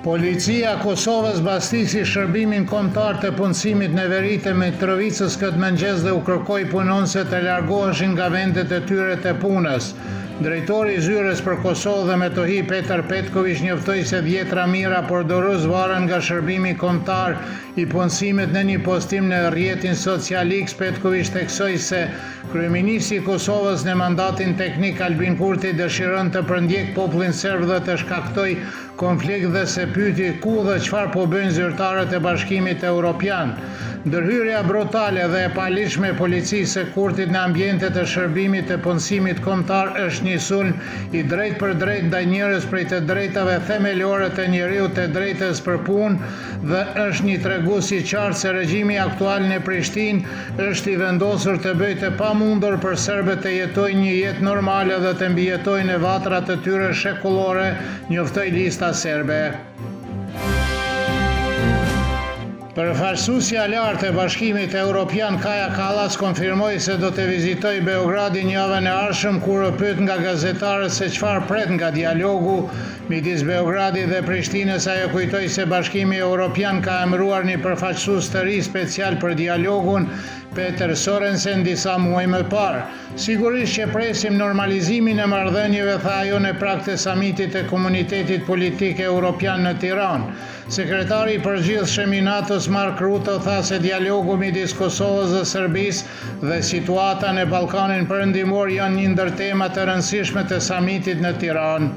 Policia Kosovës bastisi shërbimin kombëtar të punësimit në veri të Mitrovicës këtë mëngjes dhe u kërkoi punonësve të largoheshin nga vendet e tyre të punës. Drejtori i Zyrës për Kosovë dhe Metohi Petar Petković njoftoi se 10 mijëra përdorus varen nga shërbimi kombëtar i punësimit në një postim në rrjetin social X. Petković theksoi se kryeministri i Kosovës në mandatin teknik Albin Kurti dëshiron të përndjek popullin serb dhe të shkaktoj konflikt dhe se pyeti ku dhe çfarë po bëjnë zyrtarët e Bashkimit Evropian. Ndërhyrja brutale dhe e paligjshme e policisë së Kurtit në ambientet e shërbimit të punësimit kombëtar është një sulm i drejtë për drejtë ndaj njërës prej të drejtave themelore të njeriut të drejtës për punë dhe është një tregues i qartë se regjimi aktual në Prishtinë është i vendosur të bëjë të pamundur për serbët të jetojnë një jetë normale dhe të mbijetojnë në vatrat të tyre shekullore, njoftoi lista serbe. Përfaqësuesja lartë e Bashkimit Evropian Kaja Kallas konfirmoi se do të vizitojë Beogradin javën e ardhshme kur u pyet nga gazetarët se çfarë pret nga dialogu midis Beogradit dhe Prishtinës. Ajo kujtoi se Bashkimi Evropian ka emëruar një përfaqësues të ri special për dialogun, Peter Sorensen, disa muaj më parë. Sigurisht që presim normalizimin e marrëdhënieve, tha ajo në prag të samitit të Komunitetit Politik Evropian në Tiranë. Sekretari i përgjithshëm i NATO-s Mark Rutte tha se dialogu midis Kosovës dhe Serbisë dhe situata në Ballkanin Perëndimor janë një ndër temat e rëndësishme të samitit në Tiranë.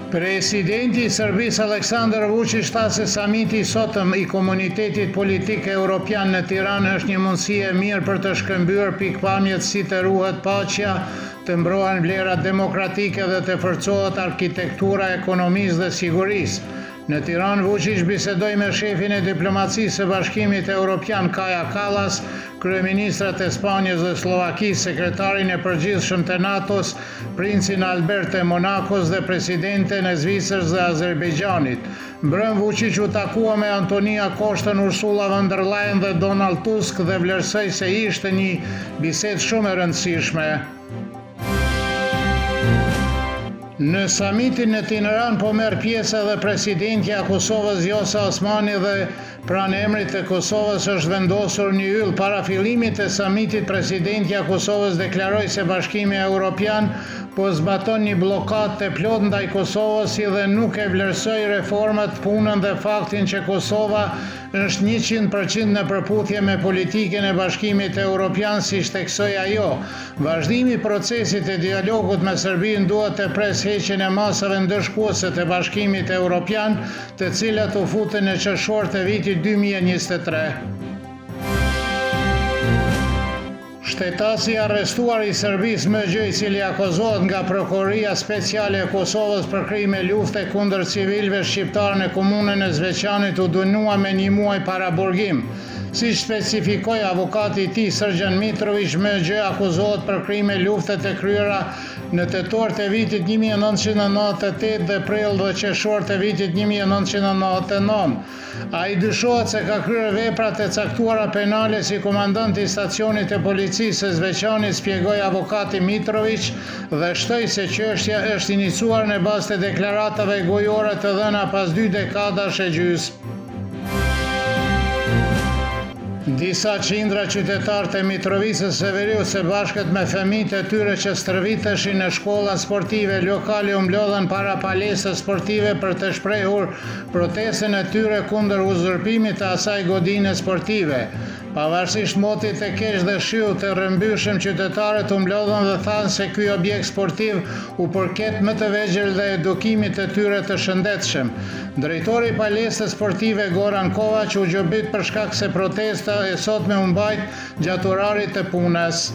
Presidenti i Serbisë Aleksandar Vučić tha se samiti i sotëm i Komunitetit Politik Evropian në Tiranë është një mundësi e mirë për të shkëmbyer pikpamjet si të ruhet paqja, të mbrohen vlerat demokratike dhe të forcohet arkitektura e ekonomisë dhe sigurisë. Në Tiranë, Vučić bisedoi me shefin e diplomacisë së Bashkimit Evropian Kaja Kallas, kryeministrat e Spanjës dhe Slovakisë, sekretarin e përgjithshëm të NATO-s, princin Albert e Monakos dhe presidenten e Zvicrës dhe Azerbajxhanit. Mbrëm Vučić u takua me Antonia Koshtën, Ursula von der Leyen dhe Donald Tusk dhe vlerësoi se ishte një bisedë shumë e rëndësishme. Në samitin në Tiranë po merr pjesë edhe presidentja e Kosovës Vjosa Osmani dhe pranë emrit të Kosovës është vendosur një yll. Para fillimit të samitit, presidentja e Kosovës deklaroi se Bashkimi Evropian po zbaton një blokadë të plotë ndaj Kosovës si dhe nuk e vlerësoi reformat, punën dhe faktin që Kosova është 100% në përputhje me politikën e Bashkimit Evropian, siç theksoi ajo. Vazhdimi i procesit të dialogut me Serbinë duhet të presë heqjen e masave ndëshkuese të Bashkimit Evropian, të cilat u futën në qershor të vitit 2023. Shtetasi arrestuar i Serbisë MG, i cili akuzohet nga Prokuroria Speciale e Kosovës për krime lufte kundër civilëve shqiptar në komunën e Zveçanit, u dënua me 1 muaj paraburgim. Siç specifikoi avokati i tij Srđan Mitrović, MG akuzohet për krime lufte të kryera në tetor të vitit 1998 dhe prill dhe qershor të vitit 1999. Ai dyshohet se ka kryer vepra të caktuara penale si komandant i stacionit të policisë së Zveçanit, shpjegoi avokati Mitrović dhe shtoi se çështja është iniciuar në bazë të deklaratave gojore të dhëna pas 2 dekadash e gjysmë. Disa qindra qytetarë të Mitrovicës së Veriut së bashkët me fëmijët e tyre që stërviteshin në shkolla sportive lokale u mblodhen para palesës sportive për të shprehur protestën e tyre kundër uzurpimit të asaj godine sportive. Pavarësisht motit të keq dhe shiut të rrëmbyshëm, qytetarët u mblodhen dhe thanë se ky objekt sportiv u përket më të vegjël dhe edukimit të tyre të shëndetshëm. Drejtori i palesës sportive Goran Kovač u gjobit për shkak se protesta e sotme u mbajt gjatë orarit të punës.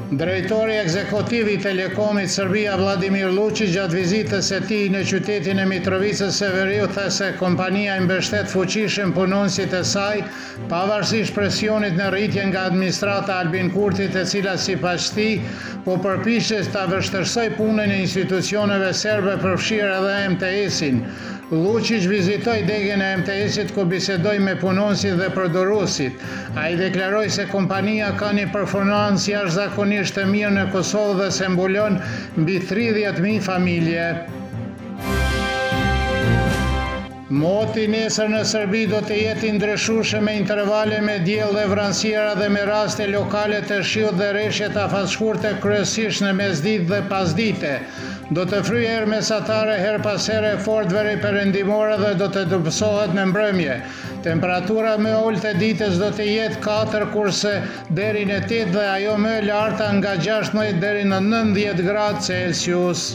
Drejtori ekzekutiv i Telekomit Serbia Vladimir Lučić gjatë vizitës së tij në qytetin e Mitrovicës së Veriut tha se kompania i mbështet fuqishëm punonësit e saj, pavarësisht presionit në rritje nga administrata Albin Kurtit, e cila sipas tij po përpiqet ta vështirësoj punën e institucioneve serbe, përfshirë edhe MTS-in. Luqic vizitoi degën e MTS-it ku bisedoi me punonësit dhe përdoruesit. Ai deklaroi se kompania ka një performancë jashtëzakonisht të mirë në Kosovë dhe se mbulon mbi 30.000 familje. Moti nesër në Serbi do të jetë i ndryshueshëm me intervale me diell dhe vranësira dhe me raste lokale të shiut dhe rreshje të afatshkurte kryesisht në mesditë dhe pasdite. Do të fryjë erë mesatare her pas here fort veri perëndimore dhe do të dobësohet në mbrëmje. Temperatura më e ulët e ditës do të jetë 4 kurse deri në 8 dhe ajo më e larta nga 16 deri në 19 gradë Celsius.